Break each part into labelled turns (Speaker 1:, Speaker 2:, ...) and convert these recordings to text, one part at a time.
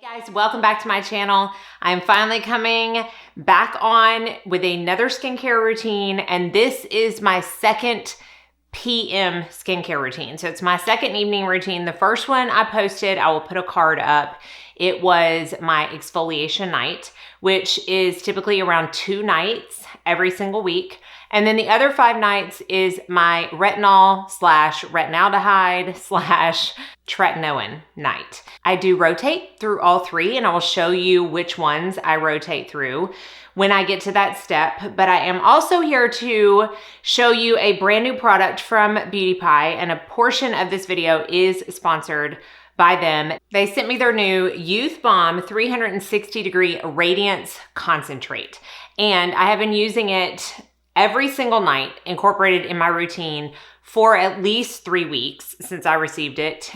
Speaker 1: Guys, welcome back to my channel. I'm finally coming back on with another skincare routine, and this is my second PM skincare routine. So it's my second evening routine. The first one I posted, I will put a card up. It was my exfoliation night, which is typically around 2 nights every single week. And then the other 5 nights is my retinol / retinaldehyde / tretinoin night. I do rotate through all 3, and I will show you which ones I rotate through when I get to that step. But I am also here to show you a brand new product from Beauty Pie, and a portion of this video is sponsored by them. They sent me their new Youth Balm 360 Degree Radiance Concentrate, and I have been using it every single night, incorporated in my routine for at least 3 weeks since I received it.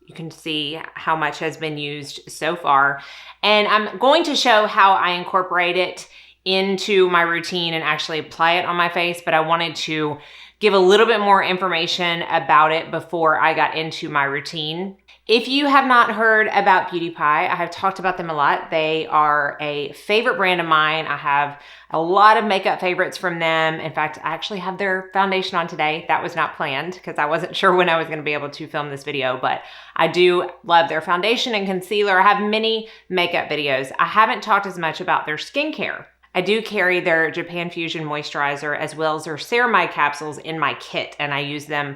Speaker 1: You can see how much has been used so far. And I'm going to show how I incorporate it into my routine and actually apply it on my face, but I wanted to give a little bit more information about it before I got into my routine. If you have not heard about Beauty Pie, I have talked about them a lot. They are a favorite brand of mine. I have a lot of makeup favorites from them. In fact, I actually have their foundation on today. That was not planned because I wasn't sure when I was going to be able to film this video, but I do love their foundation and concealer. I have many makeup videos. I haven't talked as much about their skincare. I do carry their Japan Fusion moisturizer as well as their ceramide capsules in my kit, and I use them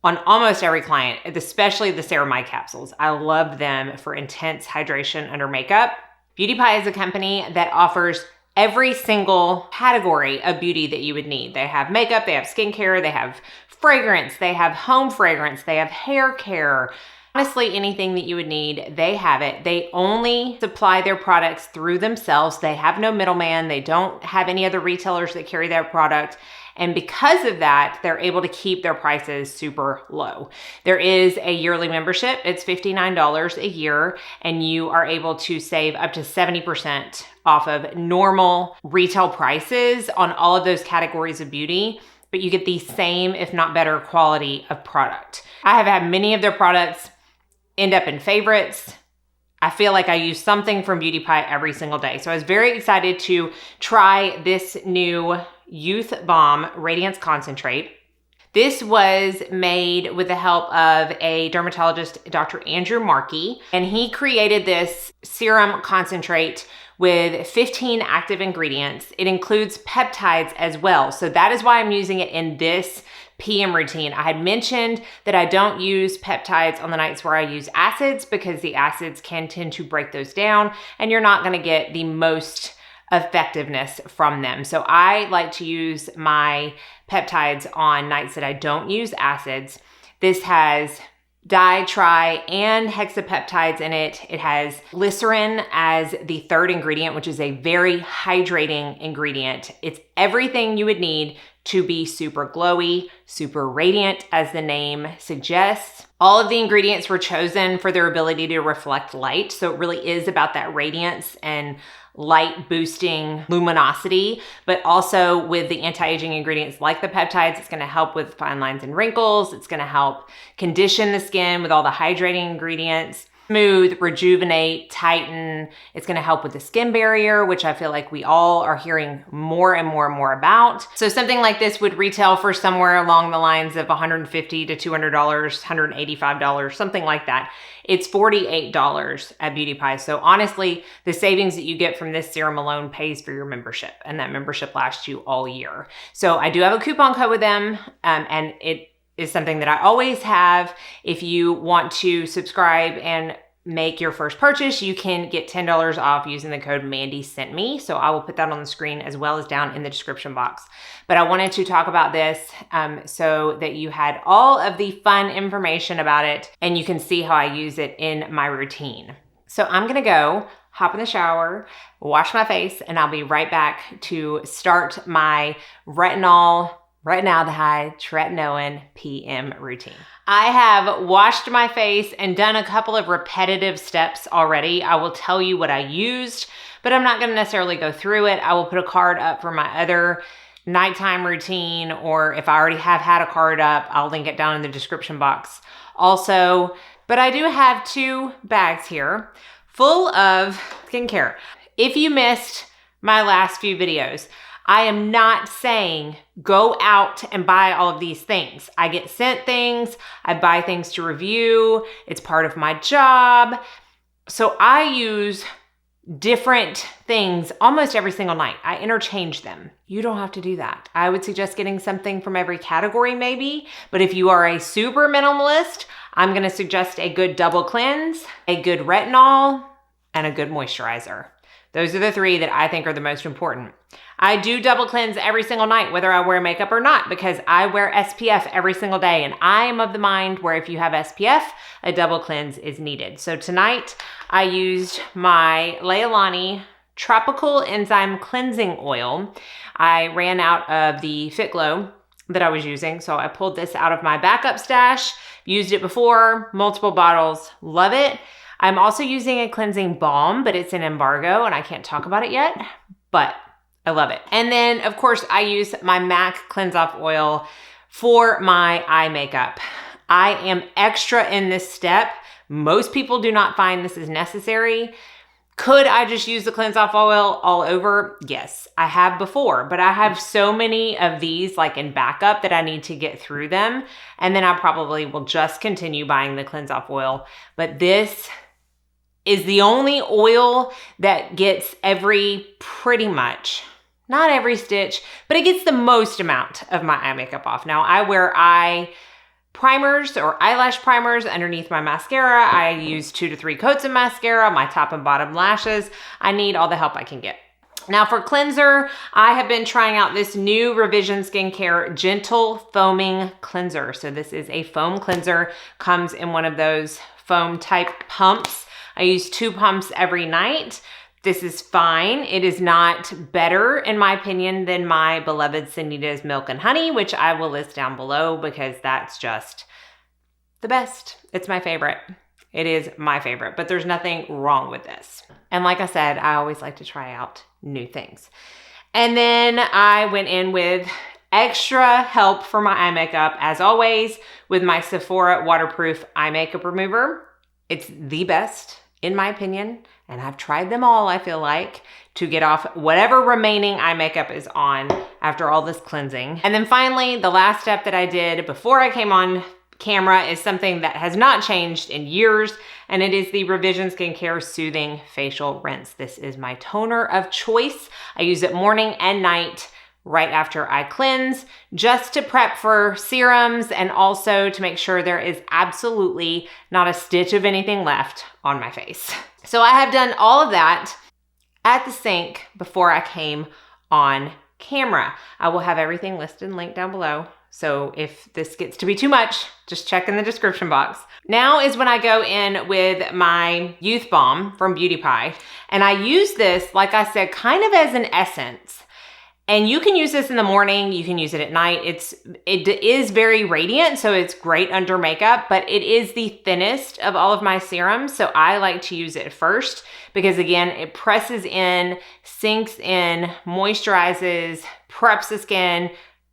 Speaker 1: on almost every client, especially the ceramide capsules. I love them for intense hydration under makeup. Beauty Pie is a company that offers every single category of beauty that you would need. They have makeup, they have skincare, they have fragrance, they have home fragrance, they have hair care. Honestly, anything that you would need, they have it. They only supply their products through themselves. They have no middleman. They don't have any other retailers that carry their product. And because of that, they're able to keep their prices super low. There is a yearly membership. It's $59 a year, and you are able to save up to 70% off of normal retail prices on all of those categories of beauty, but you get the same, if not better, quality of product. I have had many of their products end up in favorites. I feel like I use something from Beauty Pie every single day. So I was very excited to try this new Youth Balm Radiance Concentrate. This was made with the help of a dermatologist, Dr. Andrew Markey, and he created this serum concentrate with 15 active ingredients. It includes peptides as well. So that is why I'm using it in this PM routine. I had mentioned that I don't use peptides on the nights where I use acids because the acids can tend to break those down and you're not going to get the most effectiveness from them. So I like to use my peptides on nights that I don't use acids. This has di, tri, and hexapeptides in it. It has glycerin as the 3rd ingredient, which is a very hydrating ingredient. It's everything you would need to be super glowy, super radiant, as the name suggests. All of the ingredients were chosen for their ability to reflect light. So it really is about that radiance and light boosting luminosity, but also with the anti-aging ingredients like the peptides, it's gonna help with fine lines and wrinkles. It's gonna help condition the skin with all the hydrating ingredients, smooth, rejuvenate, tighten. It's gonna help with the skin barrier, which I feel like we all are hearing more and more and more about. So something like this would retail for somewhere along the lines of $150 to $200, $185, something like that. It's $48 at Beauty Pie. So honestly, the savings that you get from this serum alone pays for your membership, and that membership lasts you all year. So I do have a coupon code with them, and it is something that I always have. If you want to subscribe and make your first purchase, you can get $10 off using the code Mandy Sent Me. So I will put that on the screen as well as down in the description box. But I wanted to talk about this so that you had all of the fun information about it and you can see how I use it in my routine. So I'm gonna go hop in the shower, wash my face, and I'll be right back to start my retinol, retinaldehyde, tretinoin PM routine. I have washed my face and done a couple of repetitive steps already. I will tell you what I used, but I'm not gonna necessarily go through it. I will put a card up for my other nighttime routine, or if I already have had a card up, I'll link it down in the description box also. But I do have 2 bags here full of skincare. If you missed my last few videos, I am not saying go out and buy all of these things. I get sent things, I buy things to review, it's part of my job. So I use different things almost every single night. I interchange them. You don't have to do that. I would suggest getting something from every category maybe, but if you are a super minimalist, I'm gonna suggest a good double cleanse, a good retinol, and a good moisturizer. Those are the three that I think are the most important. I do double cleanse every single night, whether I wear makeup or not, because I wear SPF every single day. And I am of the mind where if you have SPF, a double cleanse is needed. So tonight I used my Leahlani Tropical Enzyme Cleansing Oil. I ran out of the Fit Glow that I was using. So I pulled this out of my backup stash, used it before, multiple bottles, love it. I'm also using a cleansing balm, but it's an embargo and I can't talk about it yet, but I love it. And then of course I use my MAC Cleanse Off Oil for my eye makeup. I am extra in this step. Most people do not find this is necessary. Could I just use the Cleanse Off Oil all over? Yes, I have before, but I have so many of these like in backup that I need to get through them. And then I probably will just continue buying the Cleanse Off Oil. But this is the only oil that gets pretty much, not every stitch, but it gets the most amount of my eye makeup off. Now I wear eye primers or eyelash primers underneath my mascara. I use 2 to 3 coats of mascara, my top and bottom lashes. I need all the help I can get. Now for cleanser, I have been trying out this new Revision Skincare Gentle Foaming Cleanser. So this is a foam cleanser, comes in one of those foam type pumps. I use 2 pumps every night. This is fine. It is not better, in my opinion, than my beloved Sanitas Milk and Honey, which I will list down below because that's just the best. It's my favorite. It is my favorite, but there's nothing wrong with this. And like I said, I always like to try out new things. And then I went in with extra help for my eye makeup, as always, with my Sephora Waterproof Eye Makeup Remover. It's the best, in my opinion, and I've tried them all, I feel like, to get off whatever remaining eye makeup is on after all this cleansing. And then finally, the last step that I did before I came on camera is something that has not changed in years, and it is the Revision Skincare Soothing Facial Rinse. This is my toner of choice. I use it morning and night right after I cleanse, just to prep for serums and also to make sure there is absolutely not a stitch of anything left on my face. So I have done all of that at the sink before I came on camera. I will have everything listed and linked down below. So if this gets to be too much, just check in the description box. Now is when I go in with my Youth Balm from Beauty Pie. And I use this, like I said, kind of as an essence. And you can use this in the morning, you can use it at night. It is very radiant, so it's great under makeup, but it is the thinnest of all of my serums. So I like to use it first because again, it presses in, sinks in, moisturizes, preps the skin,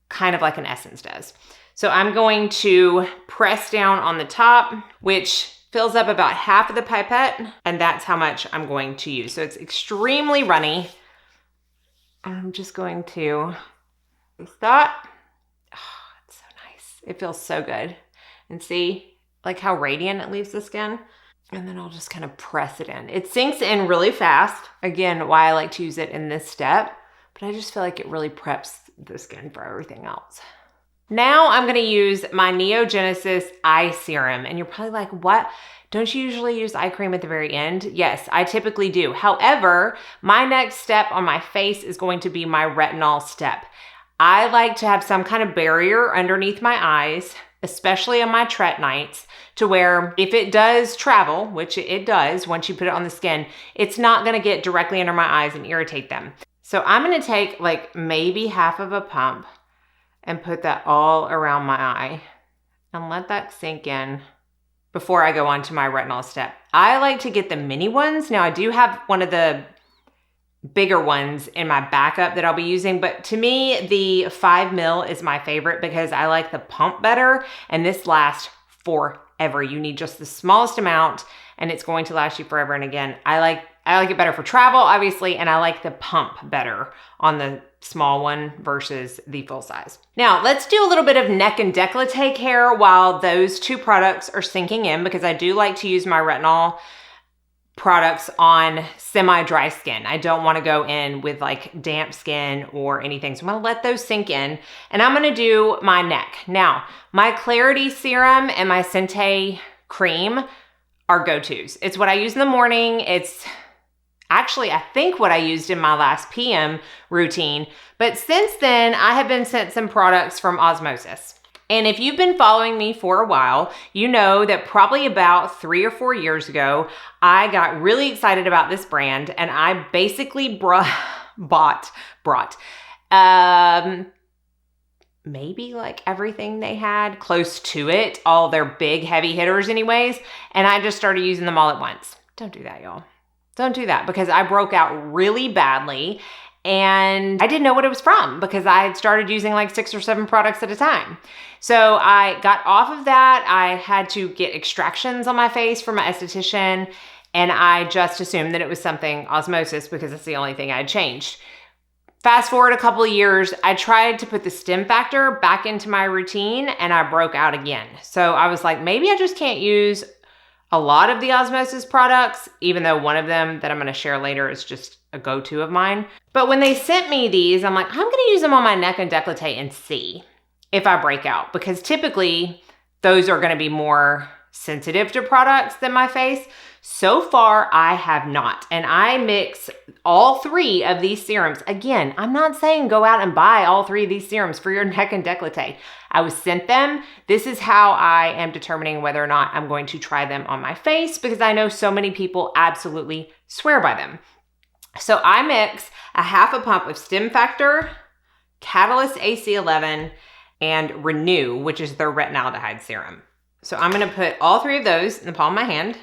Speaker 1: kind of like an essence does. So I'm going to press down on the top, which fills up about half of the pipette, and that's how much I'm going to use. So it's extremely runny. I'm just going to that. Oh, it's so nice. It feels so good. And see like how radiant it leaves the skin. And then I'll just kind of press it in. It sinks in really fast. Again, why I like to use it in this step, but I just feel like it really preps the skin for everything else. Now I'm gonna use my Neogenesis Eye Serum. And you're probably like, what? Don't you usually use eye cream at the very end? Yes, I typically do. However, my next step on my face is going to be my retinol step. I like to have some kind of barrier underneath my eyes, especially on my tretinites, to where if it does travel, which it does once you put it on the skin, it's not gonna get directly under my eyes and irritate them. So I'm gonna take like maybe half of a pump and put that all around my eye and let that sink in before I go on to my retinol step. I like to get the mini ones. Now I do have one of the bigger ones in my backup that I'll be using, but to me, the 5 ml is my favorite because I like the pump better, and this lasts forever. You need just the smallest amount, and it's going to last you forever. And again, I like it better for travel, obviously, and I like the pump better on the small one versus the full size. Now, let's do a little bit of neck and décolleté care while those two products are sinking in, because I do like to use my retinol products on semi-dry skin. I don't want to go in with like damp skin or anything. So I'm going to let those sink in, and I'm going to do my neck. Now, my Clarity Serum and my Sente cream are go-tos. It's what I use in the morning. It's actually, I think, what I used in my last PM routine. But since then, I have been sent some products from Osmosis. And if you've been following me for a while, you know that probably about 3 or 4 years ago, I got really excited about this brand, and I basically bought maybe like everything they had, close to it, all their big heavy hitters anyways, and I just started using them all at once. Don't do that, y'all. Don't do that, because I broke out really badly, and I didn't know what it was from because I had started using like 6 or 7 products at a time. So I got off of that. I had to get extractions on my face from my esthetician, and I just assumed that it was something Osmosis because it's the only thing I had changed. Fast forward a couple of years, I tried to put the stim factor back into my routine, and I broke out again. So I was like, maybe I just can't use a lot of the Osmosis products, even though one of them that I'm going to share later is just a go-to of mine. But when they sent me these, I'm like, I'm going to use them on my neck and décolleté and see if I break out, because typically those are going to be more sensitive to products than my face. So far, I have not. And I mix all 3 of these serums. Again, I'm not saying go out and buy all 3 of these serums for your neck and décolleté. I was sent them. This is how I am determining whether or not I'm going to try them on my face, because I know so many people absolutely swear by them. So I mix a half a pump of Stim Factor, Catalyst AC11, and Renew, which is their retinaldehyde serum. So I'm going to put all 3 of those in the palm of my hand.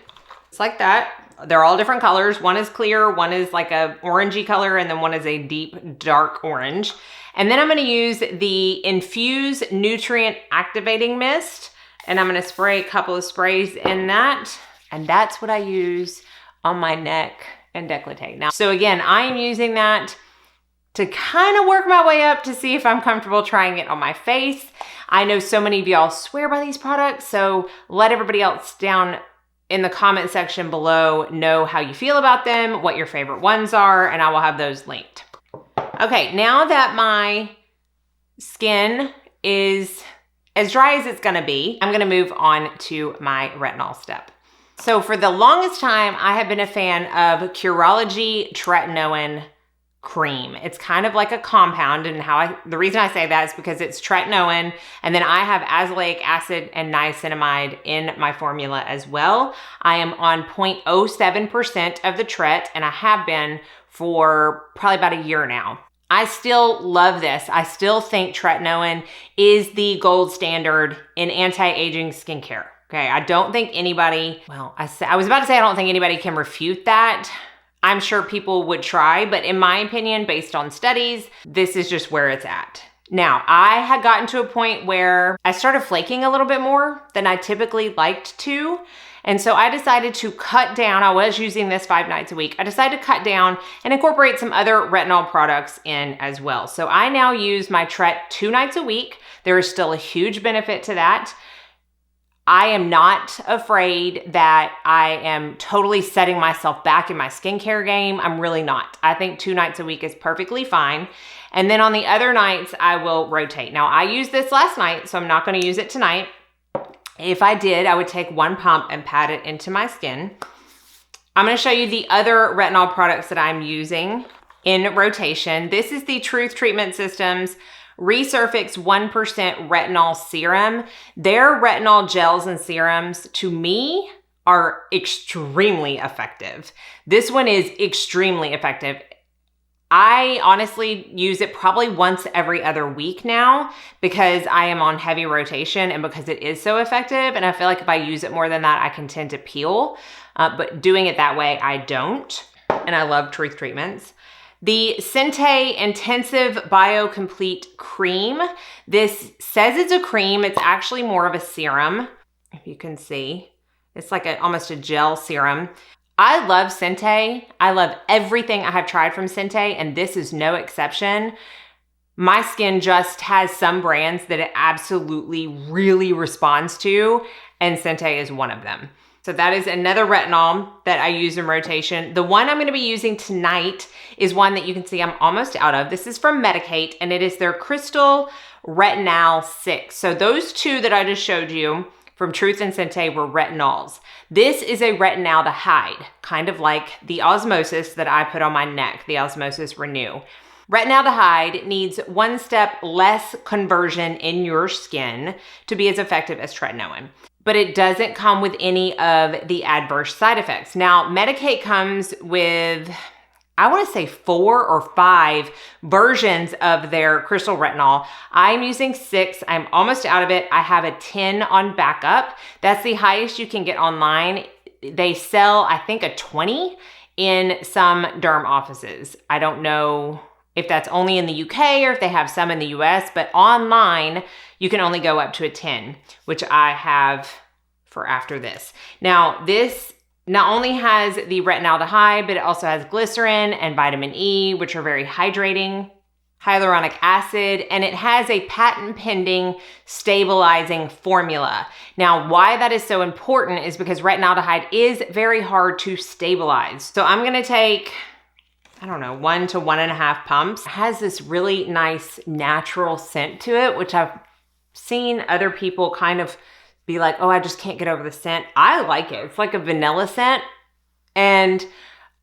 Speaker 1: It's like that. They're all different colors. One is clear, one is like a orangey color, and then one is a deep dark orange. And then I'm going to use the Infuse Nutrient Activating Mist, and I'm going to spray a couple of sprays in that. And that's what I use on my neck and décolleté. Now, so again, I am using that to kind of work my way up to see if I'm comfortable trying it on my face. I know so many of y'all swear by these products, so let everybody else down in the comment section below know how you feel about them, what your favorite ones are, and I will have those linked. Okay, now that my skin is as dry as it's gonna be, I'm gonna move on to my retinol step. So for the longest time, I have been a fan of Curology Tretinoin cream. It's kind of like a compound, and the reason I say that is because it's tretinoin, and then I have azelaic acid and niacinamide in my formula as well. I am on 0.07% of the tret, and I have been for probably about a year now. I still love this. I still think tretinoin is the gold standard in anti-aging skincare. Okay, I don't think anybody, well, I was about to say I don't think anybody can refute that. I'm sure people would try, but in my opinion, based on studies, this is just where it's at. Now, I had gotten to a point where I started flaking a little bit more than I typically liked to. And so I decided to cut down. I was using this 5 nights a week. I decided to cut down and incorporate some other retinol products in as well. So I now use my Tret 2 nights a week. There is still a huge benefit to that. I am not afraid that I am totally setting myself back in my skincare game. I'm really not. I think 2 nights a week is perfectly fine. And then on the other nights, I will rotate. Now, I used this last night, so I'm not going to use it tonight. If I did, I would take 1 pump and pat it into my skin. I'm going to show you the other retinol products that I'm using in rotation. This is the Truth Treatment Systems Resurfix 1% Retinol Serum. Their retinol gels and serums, to me, are extremely effective. This one is extremely effective. I honestly use it probably once every other week now because I am on heavy rotation and because it is so effective. And I feel like if I use it more than that, I can tend to peel. But doing it that way, I don't. And I love Truth Treatments. The Sente Intensive BioComplete Cream. This says it's a cream. It's actually more of a serum, if you can see. It's like almost a gel serum. I love Sente. I love everything I have tried from Sente, and this is no exception. My skin just has some brands that it absolutely really responds to, and Sente is one of them. So that is another retinol that I use in rotation. The one I'm gonna be using tonight is one that you can see I'm almost out of. This is from Medicate, and it is their Crystal Retinol 6. So those two that I just showed you from Truth and Sente were retinols. This is a retinaldehyde, kind of like the Osmosis that I put on my neck, the Osmosis Renew. Retinaldehyde needs one step less conversion in your skin to be as effective as tretinoin, but it doesn't come with any of the adverse side effects. Now, Medicate comes with, I want to say 4 or 5 versions of their crystal retinol. I'm using 6. I'm almost out of it. I have a 10 on backup. That's the highest you can get online. They sell, I think, a 20 in some derm offices. I don't know if that's only in the UK or if they have some in the US, but online, you can only go up to a 10, which I have for after this. Now, this not only has the retinaldehyde, but it also has glycerin and vitamin E, which are very hydrating, hyaluronic acid, and it has a patent pending stabilizing formula. Now, why that is so important is because retinaldehyde is very hard to stabilize. So I'm gonna take, I don't know, 1 to 1.5 pumps. It has this really nice natural scent to it, which I've seen other people kind of be like, oh, I just can't get over the scent. I like it. It's like a vanilla scent. And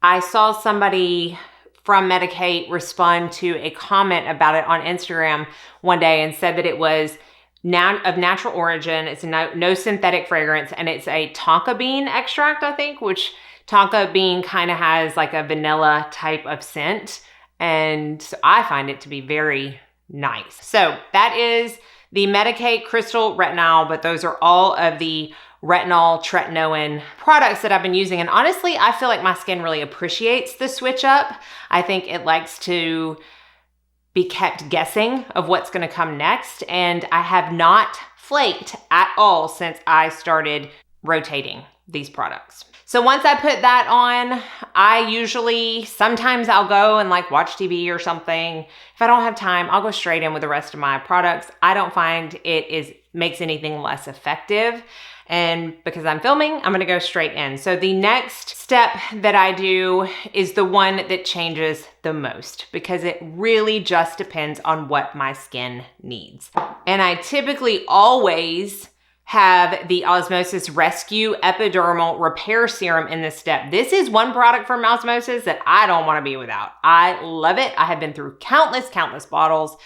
Speaker 1: I saw somebody from Medicate respond to a comment about it on Instagram one day and said that it was of natural origin. It's no synthetic fragrance, and it's a tonka bean extract, I think, which tonka bean kind of has like a vanilla type of scent. And so I find it to be very nice. So that is the Medicate Crystal Retinol, but those are all of the retinol, tretinoin products that I've been using. And honestly, I feel like my skin really appreciates the switch up. I think it likes to be kept guessing of what's gonna come next. And I have not flaked at all since I started rotating these products. So once I put that on, sometimes I'll go and like watch TV or something. If I don't have time, I'll go straight in with the rest of my products. I don't find makes anything less effective. And because I'm filming, I'm gonna go straight in. So the next step that I do is the one that changes the most, because it really just depends on what my skin needs. And I typically always have the Osmosis Rescue Epidermal Repair Serum in this step. This is one product from Osmosis that I don't want to be without. I love it. I have been through countless bottles.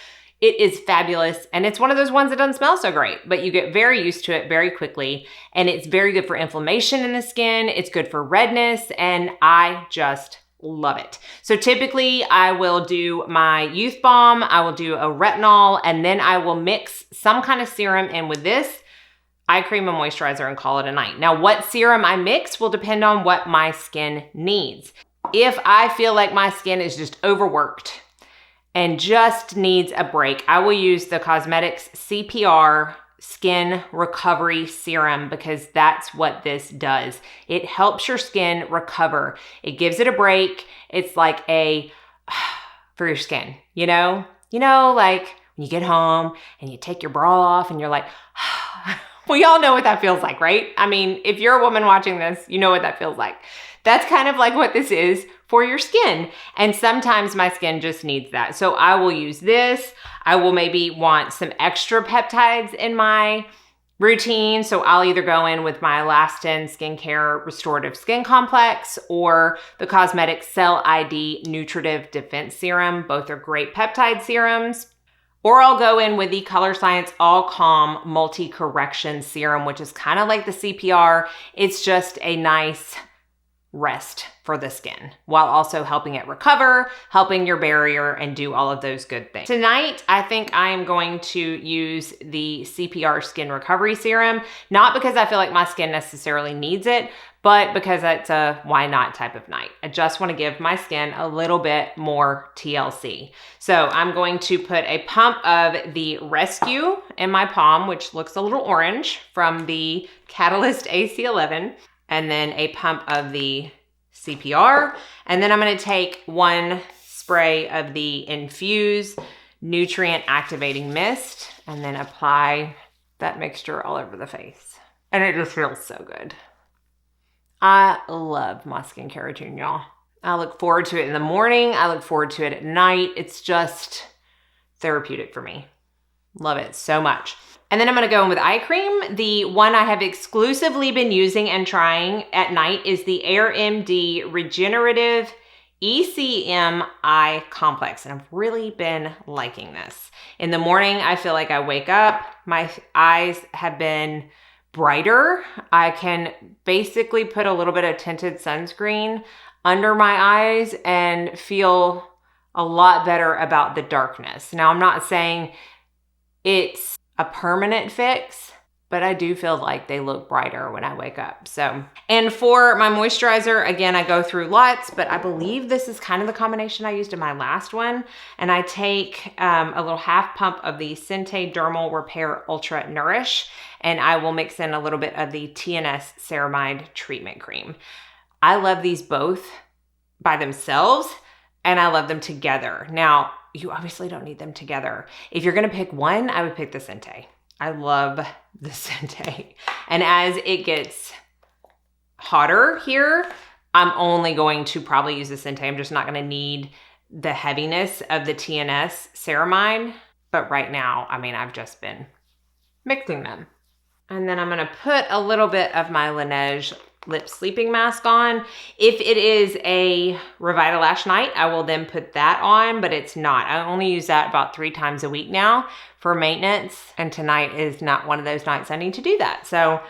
Speaker 1: It is fabulous, and it's one of those ones that doesn't smell so great, but you get very used to it very quickly, and it's very good for inflammation in the skin. It's good for redness, and I just love it. So typically I will do my youth balm, I will do a retinol, and then I will mix some kind of serum in with this eye cream and moisturizer and call it a night. Now, what serum I mix will depend on what my skin needs. If I feel like my skin is just overworked and just needs a break, I will use the Cosmedix CPR Skin Recovery Serum, because that's what this does. It helps your skin recover. It gives it a break. It's like for your skin, you know, like when you get home and you take your bra off and you're like, we all know what that feels like, right? I mean, if you're a woman watching this, you know what that feels like. That's kind of like what this is for your skin. And sometimes my skin just needs that. So I will use this. I will maybe want some extra peptides in my routine. So I'll either go in with my Alastin Skincare Restorative Skin Complex or the Cosmedix Cell ID Nutritive Defense Serum. Both are great peptide serums. Or I'll go in with the Colorescience All Calm Multi-Correction Serum, which is kind of like the CPR. It's just a nice rest for the skin while also helping it recover, helping your barrier, and do all of those good things. Tonight, I think I am going to use the CPR Skin Recovery Serum, not because I feel like my skin necessarily needs it, but because it's a why not type of night. I just want to give my skin a little bit more TLC. So I'm going to put a pump of the Rescue in my palm, which looks a little orange, from the Catalyst AC11, and then a pump of the CPR. And then I'm going to take one spray of the Infuse Nutrient Activating Mist and then apply that mixture all over the face. And it just feels so good. I love my skincare routine, y'all. I look forward to it in the morning. I look forward to it at night. It's just therapeutic for me. Love it so much. And then I'm going to go in with eye cream. The one I have exclusively been using and trying at night is the Air MD Regenerative ECM Eye Complex. And I've really been liking this. In the morning, I feel like I wake up, my eyes have been brighter. I can basically put a little bit of tinted sunscreen under my eyes and feel a lot better about the darkness. Now, I'm not saying it's a permanent fix, but I do feel like they look brighter when I wake up. So, and for my moisturizer, again, I go through lots, but I believe this is kind of the combination I used in my last one. And I take a little half pump of the Sente Dermal Repair Ultra Nourish, and I will mix in a little bit of the TNS Ceramide Treatment Cream. I love these both by themselves, and I love them together. Now, you obviously don't need them together. If you're gonna pick one, I would pick the Sente. I love the Sente. And as it gets hotter here, I'm only going to probably use the Sente. I'm just not gonna need the heaviness of the TNS Ceramide. But right now, I mean, I've just been mixing them. And then I'm gonna put a little bit of my Laneige lip sleeping mask on. If it is a Revitalash night, I will then put that on, but it's not. I only use that about 3 times a week now for maintenance, and tonight is not one of those nights I need to do that. So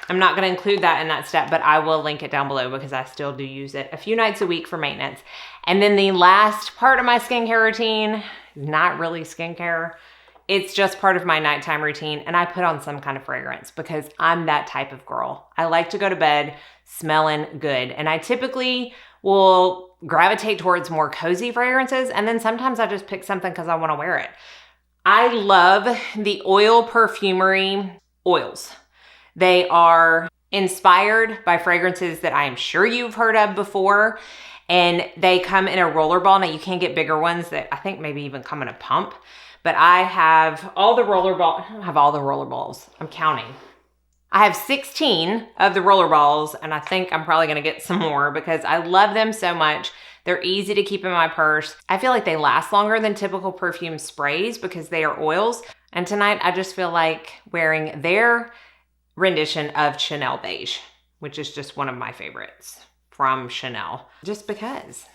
Speaker 1: I'm not gonna include that in that step, but I will link it down below because I still do use it a few nights a week for maintenance. And then the last part of my skincare routine, not really skincare, it's just part of my nighttime routine, and I put on some kind of fragrance because I'm that type of girl. I like to go to bed smelling good, and I typically will gravitate towards more cozy fragrances, and then sometimes I just pick something because I want to wear it. I love the Oil Perfumery oils. They are inspired by fragrances that I am sure you've heard of before, and they come in a roller ball. Now, you can get bigger ones that I think maybe even come in a pump. But I have all the roller balls. I don't have all the roller balls. I'm counting. I have 16 of the roller balls, and I think I'm probably gonna get some more because I love them so much. They're easy to keep in my purse. I feel like they last longer than typical perfume sprays because they are oils. And tonight I just feel like wearing their rendition of Chanel Beige, which is just one of my favorites from Chanel, just because.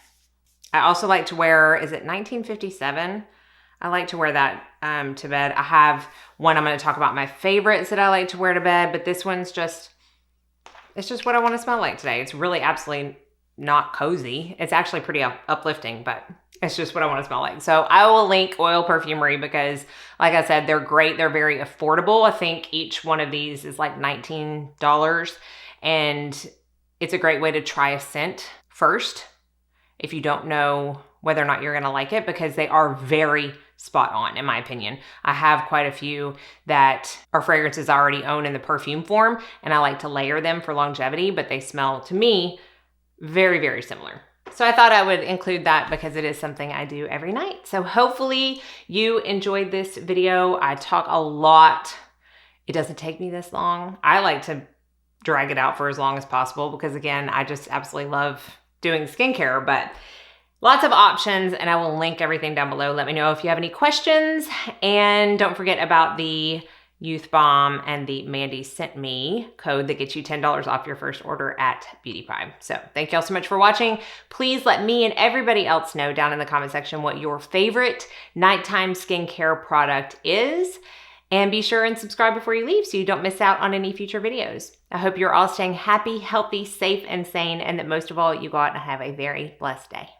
Speaker 1: I also like to wear, is it 1957? I like to wear that to bed. I have one I'm going to talk about my favorites that I like to wear to bed, but this one's just, it's just what I want to smell like today. It's really absolutely not cozy. It's actually pretty uplifting, but it's just what I want to smell like. So I will link Oil Perfumery because, like I said, they're great. They're very affordable. I think each one of these is like $19, and it's a great way to try a scent first if you don't know whether or not you're going to like it, because they are very spot on, in my opinion. I have quite a few that are fragrances I already own in the perfume form, and I like to layer them for longevity, but they smell, to me, very, very similar. So I thought I would include that because it is something I do every night. So hopefully you enjoyed this video. I talk a lot. It doesn't take me this long. I like to drag it out for as long as possible because, again, I just absolutely love doing skincare, but lots of options, and I will link everything down below. Let me know if you have any questions, and don't forget about the Youth Bomb and the Mandy Sent Me code that gets you $10 off your first order at Beauty Pie. So thank y'all so much for watching. Please let me and everybody else know down in the comment section what your favorite nighttime skincare product is. And be sure and subscribe before you leave so you don't miss out on any future videos. I hope you're all staying happy, healthy, safe, and sane, and that most of all, you go out and have a very blessed day.